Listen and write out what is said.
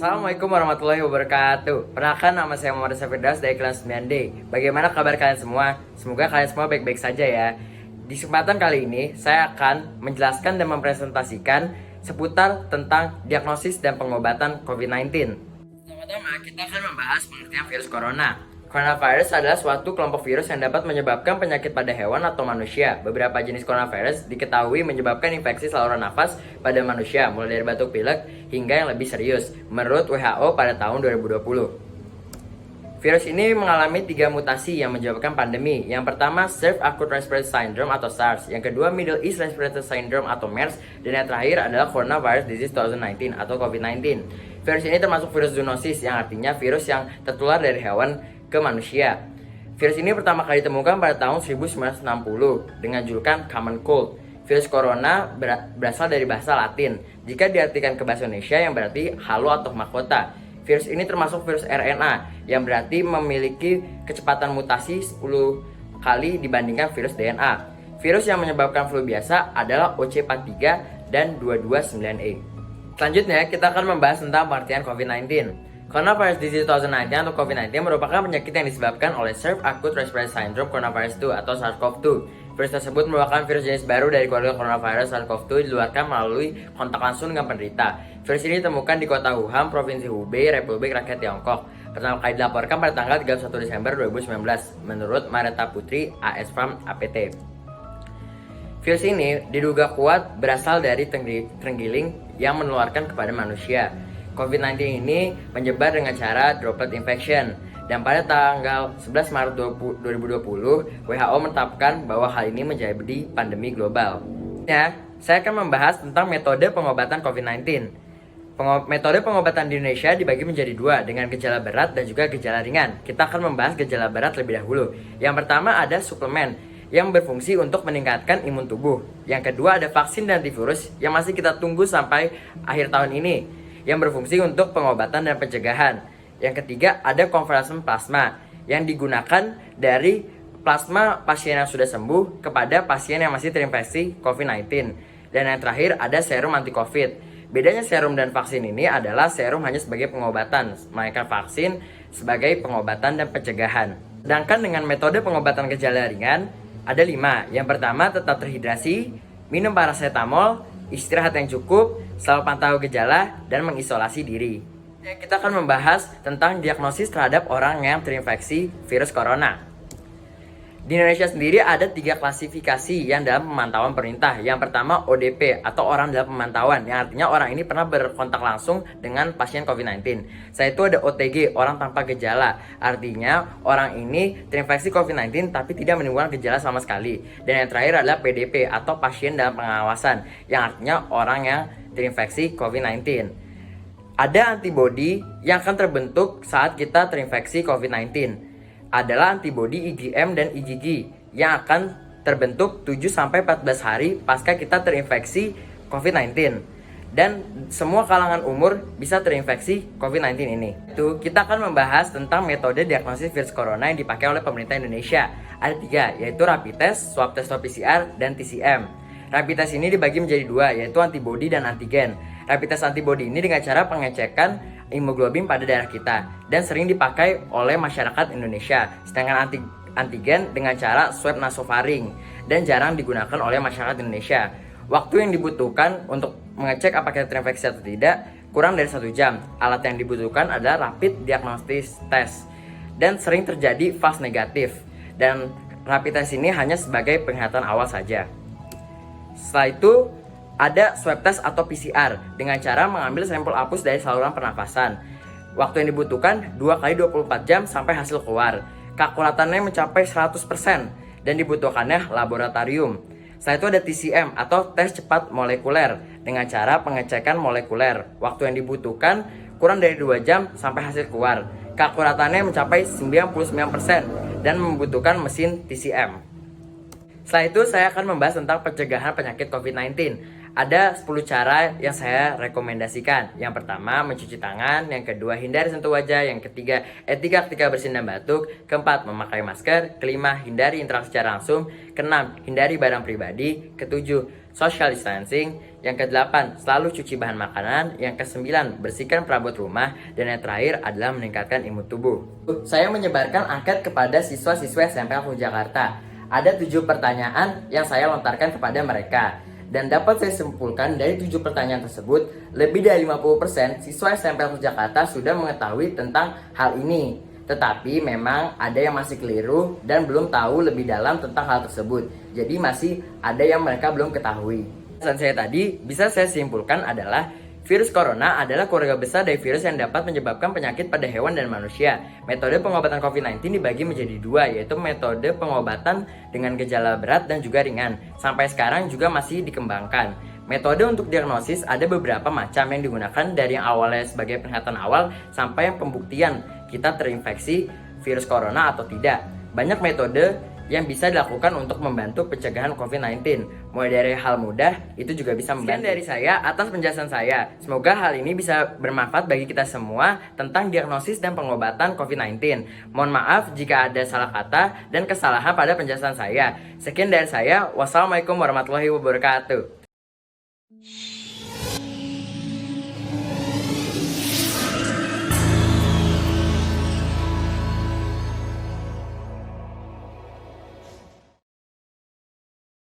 Assalamualaikum warahmatullahi wabarakatuh. Perkenalkan, nama saya Muhammad Safirdaus dari kelas 9D. Bagaimana kabar kalian semua? Semoga kalian semua baik-baik saja ya. Di kesempatan kali ini saya akan menjelaskan dan mempresentasikan seputar tentang diagnosis dan pengobatan COVID-19. Pertama-tama kita akan membahas pengertian virus corona. Coronavirus adalah suatu kelompok virus yang dapat menyebabkan penyakit pada hewan atau manusia. Beberapa jenis coronavirus diketahui menyebabkan infeksi saluran nafas pada manusia, mulai dari batuk pilek hingga yang lebih serius, menurut WHO pada tahun 2020. Virus ini mengalami 3 mutasi yang menyebabkan pandemi. Yang pertama, Severe Acute Respiratory Syndrome atau SARS. Yang kedua, Middle East Respiratory Syndrome atau MERS. Dan yang terakhir adalah Coronavirus Disease 2019 atau COVID-19. Virus ini termasuk virus zoonosis, yang artinya virus yang tertular dari hewan ke manusia. Virus ini pertama kali ditemukan pada tahun 1960 dengan julukan Common Cold. Virus corona berasal dari bahasa Latin. Jika diartikan ke bahasa Indonesia yang berarti halo atau mahkota. Virus ini termasuk virus RNA yang berarti memiliki kecepatan mutasi 10 kali dibandingkan virus DNA. Virus yang menyebabkan flu biasa adalah OC43 dan 229E. Selanjutnya kita akan membahas tentang pengertian COVID-19. Coronavirus Disease 2019 atau COVID-19 merupakan penyakit yang disebabkan oleh Severe Acute Respiratory Syndrome Coronavirus 2 atau SARS-CoV-2. Virus tersebut merupakan virus jenis baru dari keluarga coronavirus SARS-CoV-2 diluarkan melalui kontak langsung dengan penderita. Virus ini ditemukan di kota Wuhan, Provinsi Hubei, Republik Rakyat Tiongkok. Pertama kali dilaporkan pada tanggal 31 Desember 2019 menurut Mareta Putri, AS Farm APT. Virus ini diduga kuat berasal dari terenggiling yang menularkan kepada manusia. COVID-19 ini menyebar dengan cara droplet infection, dan pada tanggal 11 Maret 2020 WHO menetapkan bahwa hal ini menjadi pandemi global. Ya, saya akan membahas tentang metode pengobatan COVID-19. Metode pengobatan di Indonesia dibagi menjadi 2 dengan gejala berat dan juga gejala ringan. Kita akan membahas gejala berat lebih dahulu. Yang pertama ada suplemen yang berfungsi untuk meningkatkan imun tubuh. Yang kedua ada vaksin dan antivirus yang masih kita tunggu sampai akhir tahun ini, yang berfungsi untuk pengobatan dan pencegahan. Yang ketiga ada konvalesen plasma yang digunakan dari plasma pasien yang sudah sembuh kepada pasien yang masih terinfeksi COVID-19. Dan yang terakhir ada serum anti-COVID. Bedanya serum dan vaksin ini adalah serum hanya sebagai pengobatan, sedangkan vaksin sebagai pengobatan dan pencegahan. Sedangkan dengan metode pengobatan gejala ringan ada 5. Yang pertama tetap terhidrasi, minum paracetamol, istirahat yang cukup, selalu pantau gejala, dan mengisolasi diri. Kita akan membahas tentang diagnosis terhadap orang yang terinfeksi virus corona. Di Indonesia sendiri ada 3 klasifikasi yang dalam pemantauan pemerintah. Yang pertama ODP atau orang dalam pemantauan, yang artinya orang ini pernah berkontak langsung dengan pasien COVID-19. Setelah itu ada OTG, orang tanpa gejala, artinya orang ini terinfeksi COVID-19 tapi tidak menimbulkan gejala sama sekali. Dan yang terakhir adalah PDP atau pasien dalam pengawasan, yang artinya orang yang terinfeksi COVID-19. Ada antibodi yang akan terbentuk saat kita terinfeksi COVID-19. Adalah antibodi IgM dan IgG yang akan terbentuk 7-14 hari pasca kita terinfeksi COVID-19. Dan semua kalangan umur bisa terinfeksi COVID-19 ini. Kita akan membahas tentang metode diagnosis virus corona yang dipakai oleh pemerintah Indonesia. Ada 3, yaitu rapid test, swab test atau PCR, dan TCM. Rapid test ini dibagi menjadi 2, yaitu antibodi dan antigen. Rapid test antibodi ini dengan cara pengecekan hemoglobin pada darah kita dan sering dipakai oleh masyarakat Indonesia. Sedangkan antigen dengan cara swab nasofaring dan jarang digunakan oleh masyarakat Indonesia. Waktu yang dibutuhkan untuk mengecek apakah terinfeksi atau tidak kurang dari 1 jam. Alat yang dibutuhkan adalah rapid diagnostic test dan sering terjadi false negatif. Dan rapid test ini hanya sebagai penglihatan awal saja. Setelah itu ada swab test atau PCR dengan cara mengambil sampel apus dari saluran pernafasan. Waktu yang dibutuhkan 2 kali 24 jam sampai hasil keluar. Keakuratannya mencapai 100% dan dibutuhkannya laboratorium. Setelah itu ada TCM atau tes cepat molekuler dengan cara pengecekan molekuler. Waktu yang dibutuhkan kurang dari 2 jam sampai hasil keluar. Keakuratannya mencapai 99% dan membutuhkan mesin TCM. Setelah itu saya akan membahas tentang pencegahan penyakit COVID-19. Ada 10 cara yang saya rekomendasikan. Yang pertama, mencuci tangan. Yang kedua, hindari sentuh wajah. Yang ketiga, etika ketika bersin dan batuk. Keempat, memakai masker. Kelima, hindari interaksi secara langsung. Keenam, hindari barang pribadi. Ketujuh, social distancing. Yang ke-8, selalu cuci bahan makanan. Yang ke-9, bersihkan perabot rumah. Dan yang terakhir adalah meningkatkan imun tubuh. Saya menyebarkan angket kepada siswa-siswa SMP Al Jakarta. Ada 7 pertanyaan yang saya lontarkan kepada mereka. Dan dapat saya simpulkan dari 7 pertanyaan tersebut, lebih dari 50% siswa SMP Al Jakarta sudah mengetahui tentang hal ini. Tetapi memang ada yang masih keliru dan belum tahu lebih dalam tentang hal tersebut. Jadi masih ada yang mereka belum ketahui. Pesan saya tadi bisa saya simpulkan adalah virus corona adalah keluarga besar dari virus yang dapat menyebabkan penyakit pada hewan dan manusia. Metode pengobatan COVID-19 dibagi menjadi 2, yaitu metode pengobatan dengan gejala berat dan juga ringan. Sampai sekarang juga masih dikembangkan. Metode untuk diagnosis ada beberapa macam yang digunakan, dari yang awalnya sebagai peringatan awal sampai yang pembuktian kita terinfeksi virus corona atau tidak. Banyak metode yang bisa dilakukan untuk membantu pencegahan COVID-19. Mulai dari hal mudah, itu juga bisa membantu. Sekian dari saya atas penjelasan saya. Semoga hal ini bisa bermanfaat bagi kita semua tentang diagnosis dan pengobatan COVID-19. Mohon maaf jika ada salah kata dan kesalahan pada penjelasan saya. Sekian dari saya. Wassalamualaikum warahmatullahi wabarakatuh.